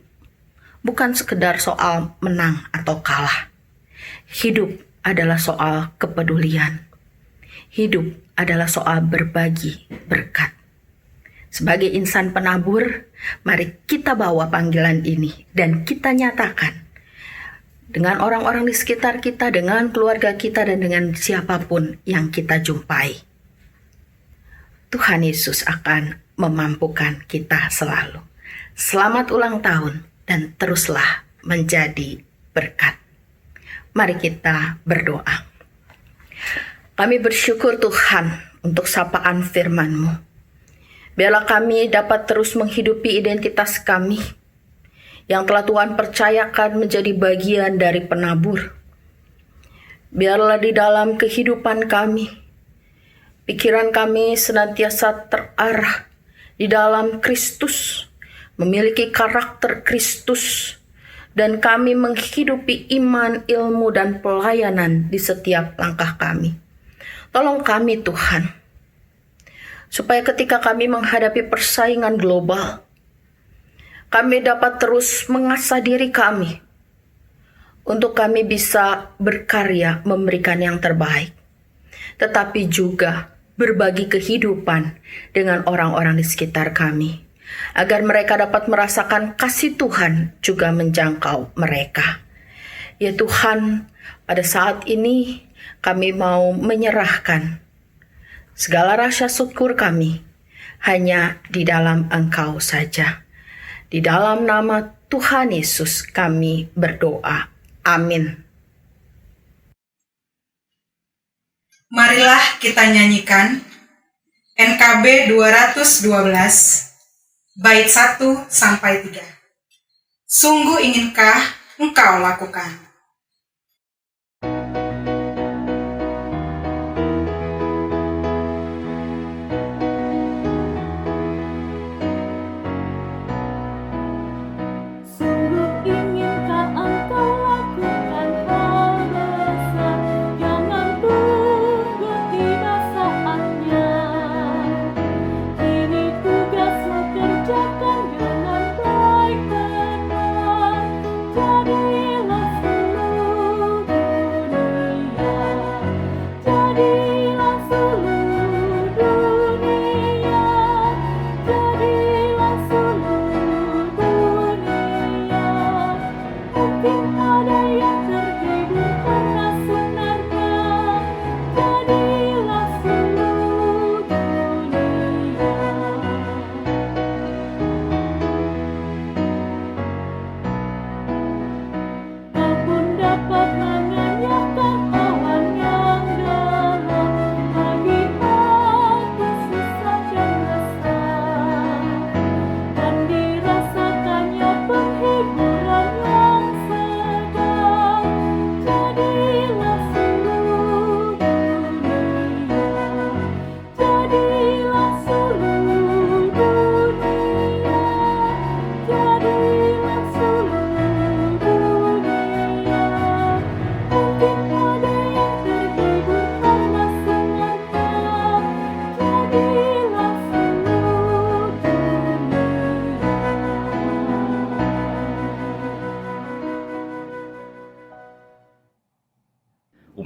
bukan sekedar soal menang atau kalah. Hidup adalah soal kepedulian. Hidup adalah soal berbagi berkat. Sebagai insan penabur, mari kita bawa panggilan ini dan kita nyatakan dengan orang-orang di sekitar kita, dengan keluarga kita, dan dengan siapapun yang kita jumpai. Tuhan Yesus akan memampukan kita selalu. Selamat ulang tahun dan teruslah menjadi berkat. Mari kita berdoa. Kami bersyukur Tuhan untuk sapaan firman-Mu. Biarlah kami dapat terus menghidupi identitas kami yang telah Tuhan percayakan menjadi bagian dari penabur. Biarlah di dalam kehidupan kami, pikiran kami senantiasa terarah di dalam Kristus, memiliki karakter Kristus, dan kami menghidupi iman, ilmu, dan pelayanan di setiap langkah kami. Tolong kami Tuhan, supaya ketika kami menghadapi persaingan global, kami dapat terus mengasah diri kami untuk kami bisa berkarya memberikan yang terbaik, tetapi juga berbagi kehidupan dengan orang-orang di sekitar kami, agar mereka dapat merasakan kasih Tuhan juga menjangkau mereka. Ya Tuhan, pada saat ini kami mau menyerahkan segala rasa syukur kami hanya di dalam Engkau saja. Di dalam nama Tuhan Yesus kami berdoa. Amin. Marilah kita nyanyikan NKB 212 bait 1 sampai 3. Sungguh inginkah engkau lakukan? Sungguh inginkah engkau lakukan hal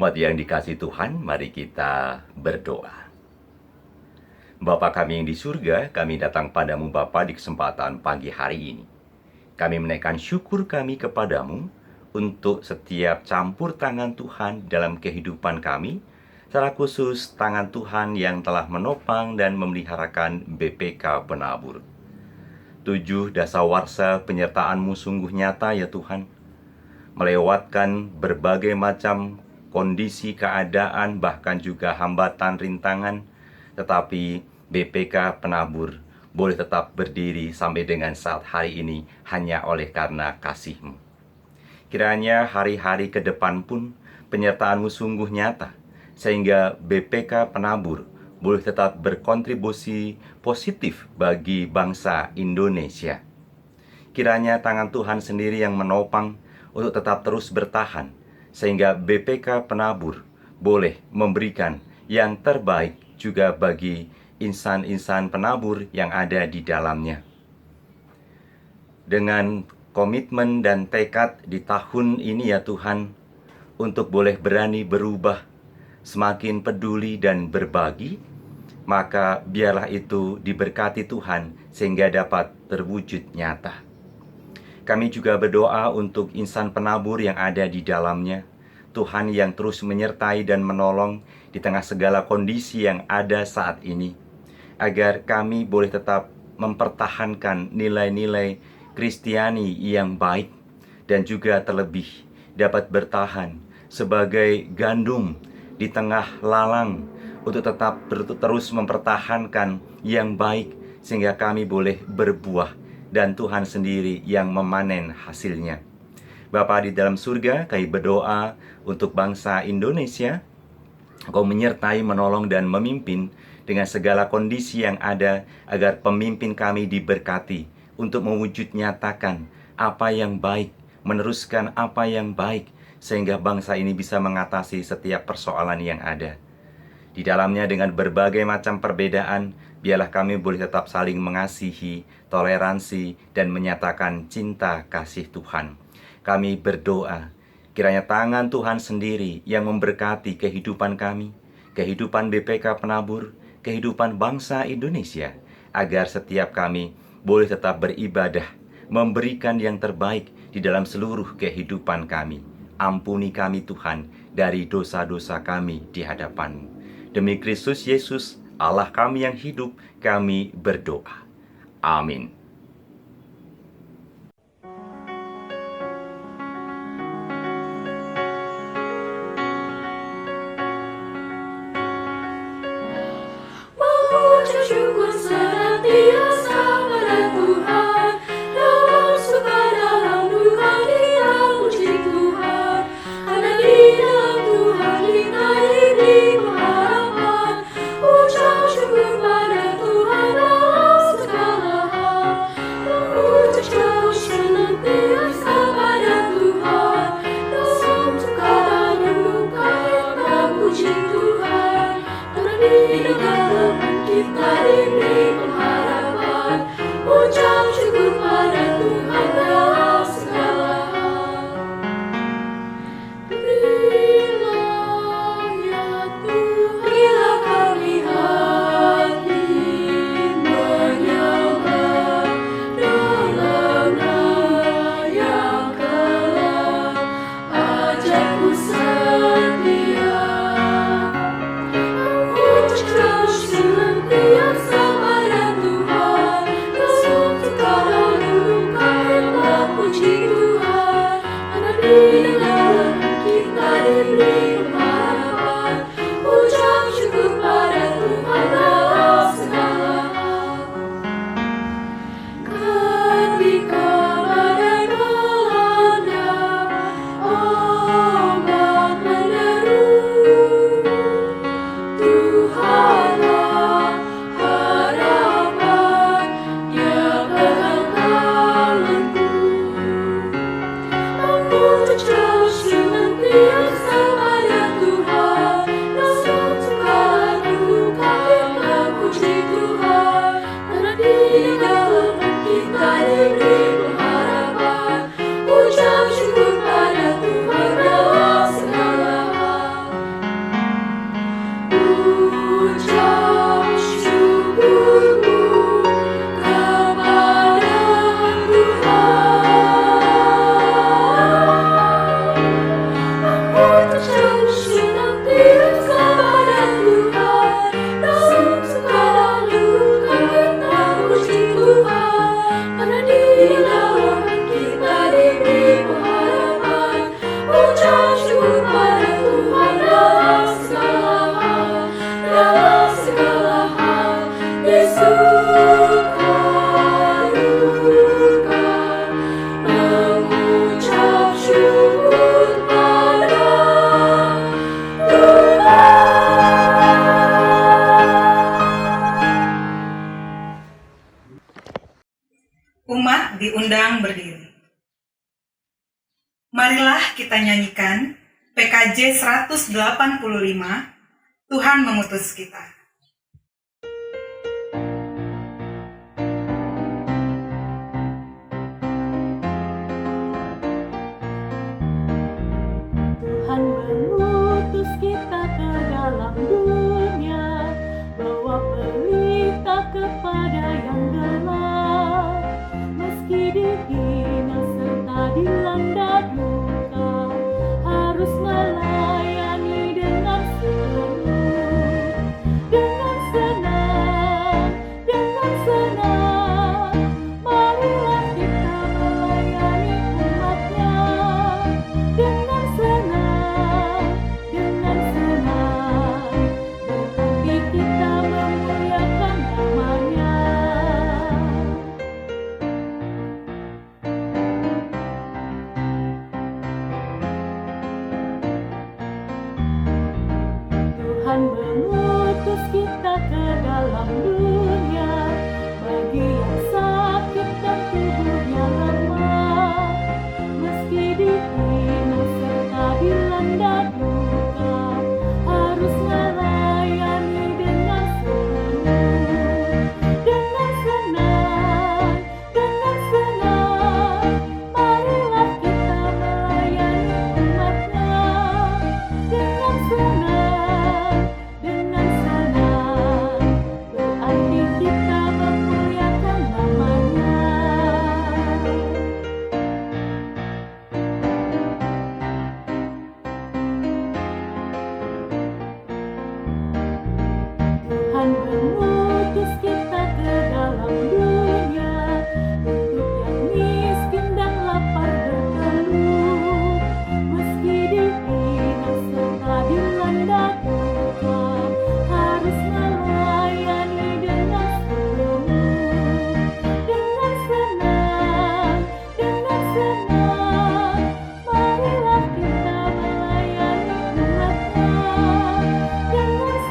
Umat yang dikasihi Tuhan, mari kita berdoa. Bapa kami yang di surga, kami datang padamu Bapa di kesempatan pagi hari ini. Kami menaikkan syukur kami kepadamu untuk setiap campur tangan Tuhan dalam kehidupan kami, secara khusus tangan Tuhan yang telah menopang dan memeliharakan BPK Penabur. 7 dasawarsa penyertaan-Mu sungguh nyata ya Tuhan, melewatkan berbagai macam kondisi keadaan bahkan juga hambatan rintangan, tetapi BPK Penabur boleh tetap berdiri sampai dengan saat hari ini hanya oleh karena kasih-Mu. Kiranya hari-hari ke depan pun penyertaan-Mu sungguh nyata, sehingga BPK Penabur boleh tetap berkontribusi positif bagi bangsa Indonesia. Kiranya tangan Tuhan sendiri yang menopang untuk tetap terus bertahan, sehingga BPK Penabur boleh memberikan yang terbaik juga bagi insan-insan penabur yang ada di dalamnya. Dengan komitmen dan tekad di tahun ini ya Tuhan, untuk boleh berani berubah, semakin peduli dan berbagi, maka biarlah itu diberkati Tuhan sehingga dapat terwujud nyata. Kami juga berdoa untuk insan penabur yang ada di dalamnya, Tuhan yang terus menyertai dan menolong di tengah segala kondisi yang ada saat ini, agar kami boleh tetap mempertahankan nilai-nilai Kristiani yang baik dan juga terlebih dapat bertahan sebagai gandum di tengah lalang untuk tetap terus mempertahankan yang baik sehingga kami boleh berbuah dan Tuhan sendiri yang memanen hasilnya. Bapa di dalam surga, kami berdoa untuk bangsa Indonesia, Engkau menyertai, menolong dan memimpin dengan segala kondisi yang ada agar pemimpin kami diberkati untuk mewujud nyatakan apa yang baik, meneruskan apa yang baik, sehingga bangsa ini bisa mengatasi setiap persoalan yang ada. Di dalamnya dengan berbagai macam perbedaan, biarlah kami boleh tetap saling mengasihi, toleransi, dan menyatakan cinta kasih Tuhan. Kami berdoa, kiranya tangan Tuhan sendiri yang memberkati kehidupan kami, kehidupan BPK Penabur, kehidupan bangsa Indonesia, agar setiap kami boleh tetap beribadah, memberikan yang terbaik di dalam seluruh kehidupan kami. Ampuni kami Tuhan dari dosa-dosa kami di hadapan-Mu. Demi Kristus Yesus, Allah kami yang hidup, kami berdoa. Amin. Syukur senantiasa pada Tuhan, dalam suka dalam duka Dia puji Tuhan, karena di dalam Tuhan kita diberi pengharapan. Ucap syukur pada Tuhan dalam segala hal. Mengucap syukur senantiasa pada Tuhan, dalam suka dan duka kita puji Tuhan, karena di dalam kita diberi pengharapan. Ucap syukur pada Tuhan dalam segala hal. Berilah ya Tuhan, berilah kami hati menyembah dalam raya kelak. Ajarku setia ucap senantiasa pada Tuhan, dalam suka dan duka kita puji Tuhan, karena di dalam kita diberi pengharapan. Ucap syukur pada Tuhan dalam segala hal. Ketika badai melanda, ombak menderu, Tuhanlah harapan, Dia pegang tanganku. Mengucap senantiasa pada Tuhan, dalam suka dan duka kita puji Tuhan, karena di dalam kita diberi pengharapan. Ucap syukur pada Tuhan dalam segala hal. semua diundang berdiri. Marilah kita nyanyikan PKJ 185, Tuhan mengutus kita. Tuhan mengutus kita ke dalam dunia, bawa berita kepada yang gelap. Meski dihina serta dilanda duka, harus melayani dengan sepenuh, dengan senang, marilah kita melayani umatnya. Dengan senang, berarti kita memuliakan namanya. Tuhan mengutus kita ke dalam dunia, bagi yang sakit dan tubuhnya lemah. Meski dihina serta dilanda duka, harus melayani dengan sepenuh, dengan senang, marilah kita melayani umatnya. Dengan senang, berarti kita memuliakan namanya. Tuhan mengutus kita ke dalam dunia, untuk yang miskin dan lapar berkeluh. Meski dihina serta dilanda duka, harus melayani dengan sepenuh, dengan senang, marilah kita melayani umatnya. Dengan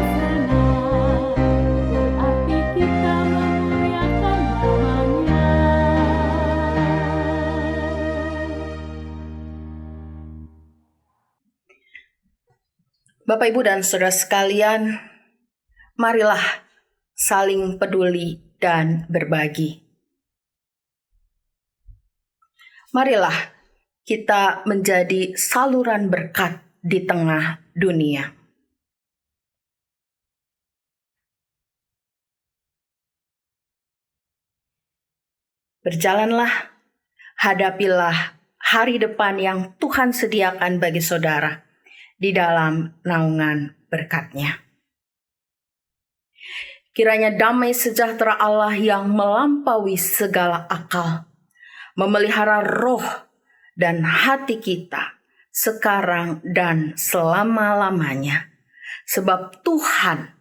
senang, berarti kita memuliakan namanya. Bapak, Ibu, dan saudara sekalian, marilah saling peduli dan berbagi. Marilah kita menjadi saluran berkat di tengah dunia. Berjalanlah, hadapilah hari depan yang Tuhan sediakan bagi saudara di dalam naungan berkat-Nya. Kiranya damai sejahtera Allah yang melampaui segala akal memelihara roh dan hati kita sekarang dan selama-lamanya, sebab Tuhan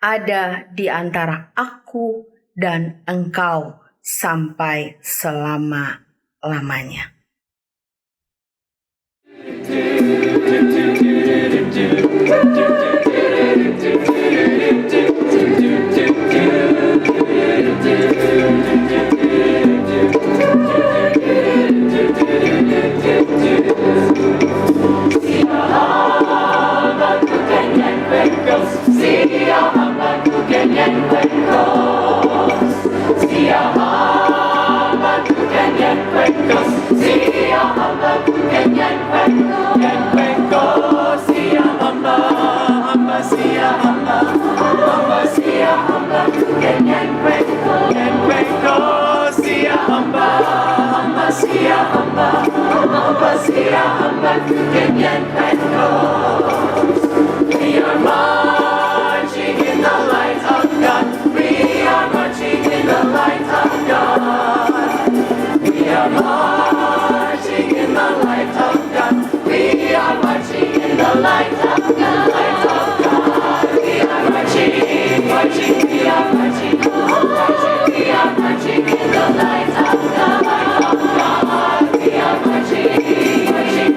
ada di antara aku dan engkau sampai selama-lamanya. We are marching in the light of God. We are marching in the light of God. We are marching in the light of God. We are marching in the light of God. Light of God. We are marching, we are marching, we are marching in the light of God. Light of God. We are marching,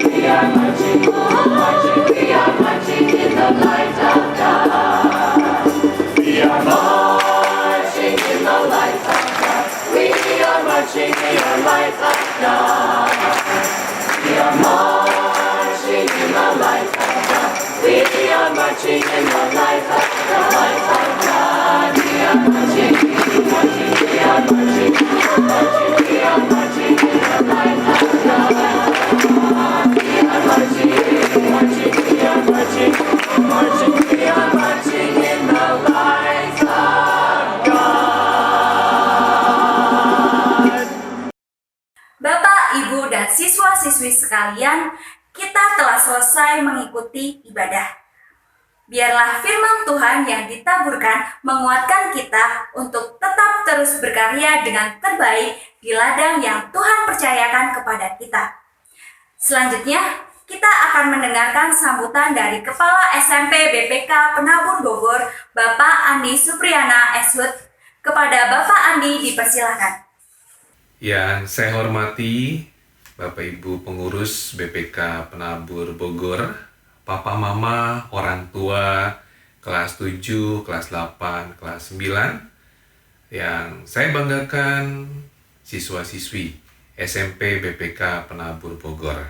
we are marching, we are marching in the light of God. We are light of God. We are marching in the light of God. We are marching in the light of the light of God. We are marching, marching, we are marching, marching, we are marching in the light of God. We are marching, marching, we are marching, marching, we are marching in the light of God. Bapak, Ibu, dan siswa-siswi sekalian, kita telah selesai mengikuti ibadah. Biarlah firman Tuhan yang ditaburkan menguatkan kita untuk tetap terus berkarya dengan terbaik di ladang yang Tuhan percayakan kepada kita. Selanjutnya, kita akan mendengarkan sambutan dari Kepala SMP BPK Penabur Bogor, Bapak Andi Supriyana SHUT. Kepada Bapak Andi dipersilakan. Yang saya hormati Bapak Ibu pengurus BPK Penabur Bogor, Papa Mama, orang tua, kelas 7, kelas 8, kelas 9, yang saya banggakan siswa-siswi SMP BPK Penabur Bogor.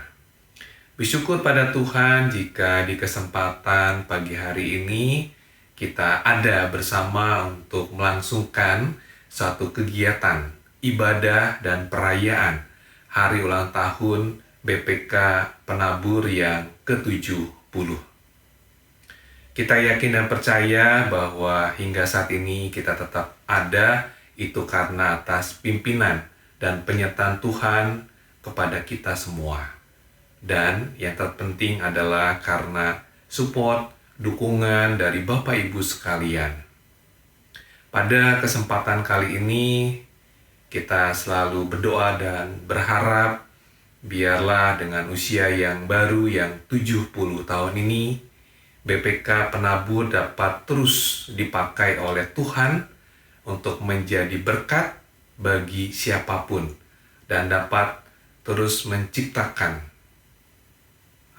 Bersyukur pada Tuhan jika di kesempatan pagi hari ini kita ada bersama untuk melangsungkan suatu kegiatan ibadah dan perayaan hari ulang tahun BPK Penabur yang ke-70. Kita yakin dan percaya bahwa hingga saat ini kita tetap ada, itu karena atas pimpinan dan penyertaan Tuhan kepada kita semua. Dan yang terpenting adalah karena support, dukungan dari Bapak Ibu sekalian. Pada kesempatan kali ini, kita selalu berdoa dan berharap biarlah dengan usia yang baru yang 70 tahun ini, BPK Penabur dapat terus dipakai oleh Tuhan untuk menjadi berkat bagi siapapun dan dapat terus menciptakan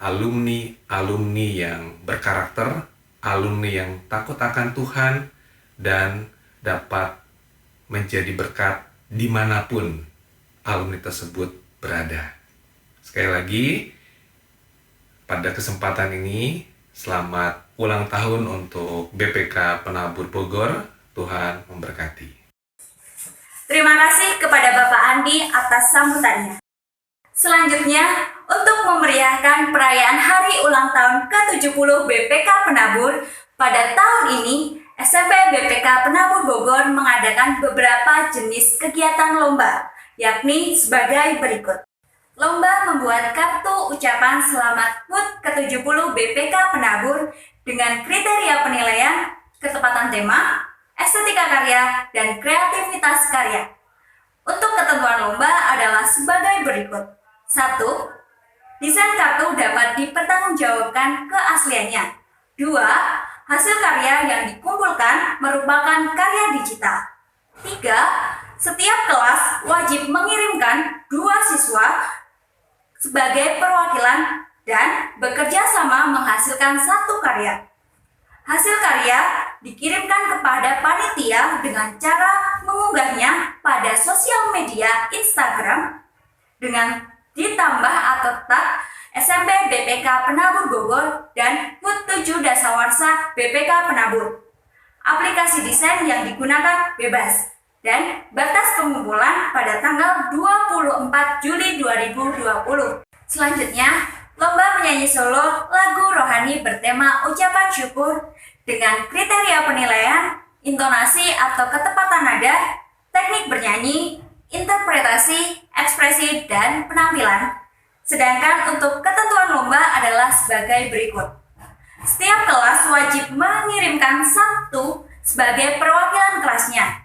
alumni-alumni yang berkarakter, alumni yang takut akan Tuhan, dan dapat menjadi berkat dimanapun alumni tersebut berada. Sekali lagi, pada kesempatan ini, selamat ulang tahun untuk BPK Penabur Bogor. Tuhan memberkati. Terima kasih kepada Bapak Andi atas sambutannya. Selanjutnya, untuk memeriahkan perayaan hari ulang tahun ke-70 BPK Penabur, pada tahun ini, SMP BPK Penabur Bogor mengadakan beberapa jenis kegiatan lomba, yakni sebagai berikut. Lomba membuat kartu ucapan selamat HUT ke-70 BPK Penabur dengan kriteria penilaian, ketepatan tema, estetika karya, dan kreativitas karya. Untuk ketentuan lomba adalah sebagai berikut. 1. Desain kartu dapat dipertanggungjawabkan keasliannya. 2. Hasil karya yang dikumpulkan merupakan karya digital. 3. Setiap kelas wajib mengirimkan 2 siswa sebagai perwakilan dan bekerja sama menghasilkan 1 karya. Hasil karya dikirimkan kepada panitia dengan cara mengunggahnya pada sosial media Instagram dengan ditambah atau tag SMP BPK Penabur Bogor dan HUT 7 Dasawarsa BPK Penabur. Aplikasi desain yang digunakan bebas dan batas pengumpulan pada tanggal 24 Juli 2020. Selanjutnya, lomba menyanyi solo lagu rohani bertema ucapan syukur dengan kriteria penilaian, intonasi atau ketepatan nada, teknik bernyanyi, interpretasi, ekspresi, dan penampilan. Sedangkan untuk ketentuan lomba adalah sebagai berikut. Setiap kelas wajib mengirimkan 1 sebagai perwakilan kelasnya.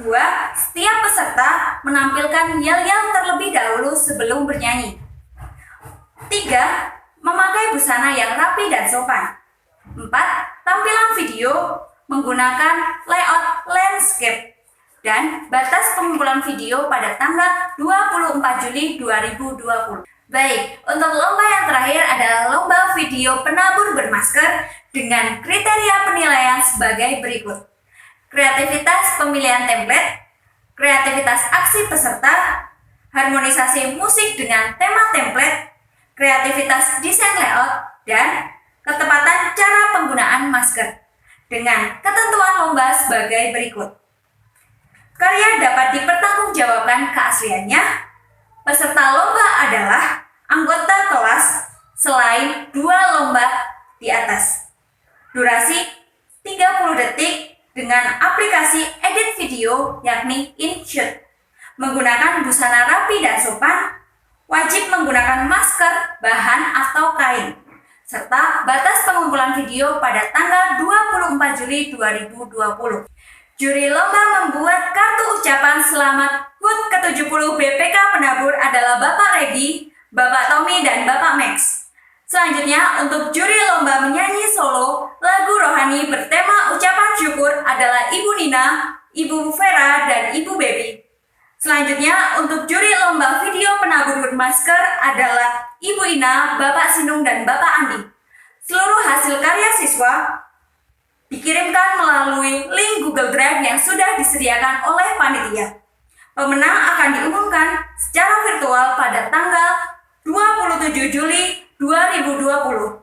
2. Setiap peserta menampilkan yel-yel terlebih dahulu sebelum bernyanyi. 3. Memakai busana yang rapi dan sopan. 4. Tampilan video menggunakan layout landscape. Dan batas pengumpulan video pada tanggal 24 Juli 2020. Baik, untuk lomba yang terakhir adalah lomba video penabur bermasker dengan kriteria penilaian sebagai berikut. Kreativitas pemilihan template, kreativitas aksi peserta, harmonisasi musik dengan tema template, kreativitas desain layout, dan ketepatan cara penggunaan masker dengan ketentuan lomba sebagai berikut. Karya dapat dipertanggungjawabkan keasliannya. Peserta lomba adalah anggota kelas selain 2 lomba di atas. Durasi 30 detik dengan aplikasi edit video yakni InShot. Menggunakan busana rapi dan sopan, wajib menggunakan masker, bahan atau kain, serta batas pengumpulan video pada tanggal 24 Juli 2020. Juri lomba membuat kartu ucapan selamat HUT ke-70 BPK Penabur adalah Bapak Redi, Bapak Tommy, dan Bapak Max. Selanjutnya, untuk juri lomba menyanyi solo lagu rohani bertema ucapan syukur adalah Ibu Nina, Ibu Vera, dan Ibu Baby. Selanjutnya, untuk juri lomba video penabur bermasker adalah Ibu Ina, Bapak Sinung, dan Bapak Andi. Seluruh hasil karya siswa dikirimkan melalui link Google Drive yang sudah disediakan oleh panitia. Pemenang akan diumumkan secara virtual pada tanggal 27 Juli 2020.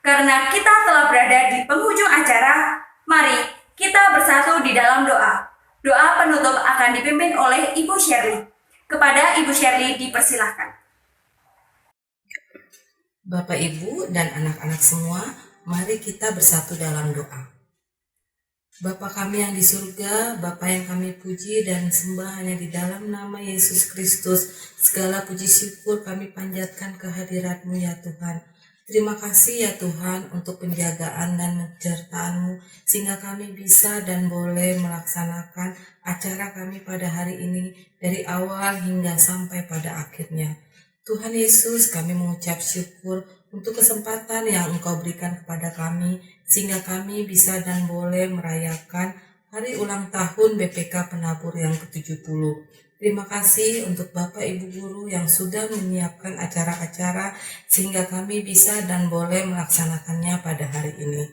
Karena kita telah berada di penghujung acara, mari kita bersatu di dalam doa. Doa penutup akan dipimpin oleh Ibu Shirley. Kepada Ibu Shirley dipersilahkan. Bapak, Ibu, dan anak-anak semua, mari kita bersatu dalam doa. Bapa kami yang di surga, Bapa yang kami puji dan sembah hanya di dalam nama Yesus Kristus, segala puji syukur kami panjatkan kehadirat-Mu ya Tuhan. Terima kasih ya Tuhan untuk penjagaan dan penyertaan-Mu sehingga kami bisa dan boleh melaksanakan acara kami pada hari ini dari awal hingga sampai pada akhirnya. Tuhan Yesus, kami mengucap syukur untuk kesempatan yang Engkau berikan kepada kami sehingga kami bisa dan boleh merayakan hari ulang tahun BPK Penabur yang ke-70. Terima kasih untuk Bapak Ibu Guru yang sudah menyiapkan acara-acara sehingga kami bisa dan boleh melaksanakannya pada hari ini.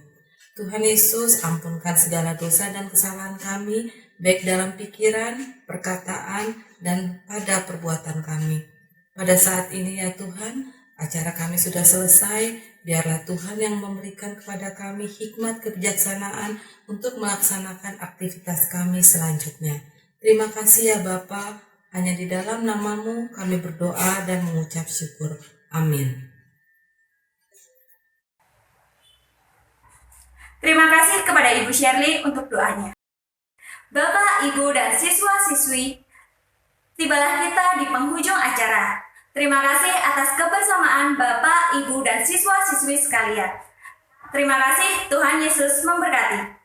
Tuhan Yesus, ampunkan segala dosa dan kesalahan kami, baik dalam pikiran, perkataan, dan pada perbuatan kami. Pada saat ini ya Tuhan, acara kami sudah selesai, biarlah Tuhan yang memberikan kepada kami hikmat kebijaksanaan untuk melaksanakan aktivitas kami selanjutnya. Terima kasih ya Bapa, hanya di dalam nama-Mu kami berdoa dan mengucap syukur. Amin. Terima kasih kepada Ibu Shirley untuk doanya. Bapak, Ibu, dan siswa-siswi, tibalah kita di penghujung acara. Terima kasih atas kebersamaan Bapak, Ibu, dan siswa-siswi sekalian. Terima kasih, Tuhan Yesus memberkati.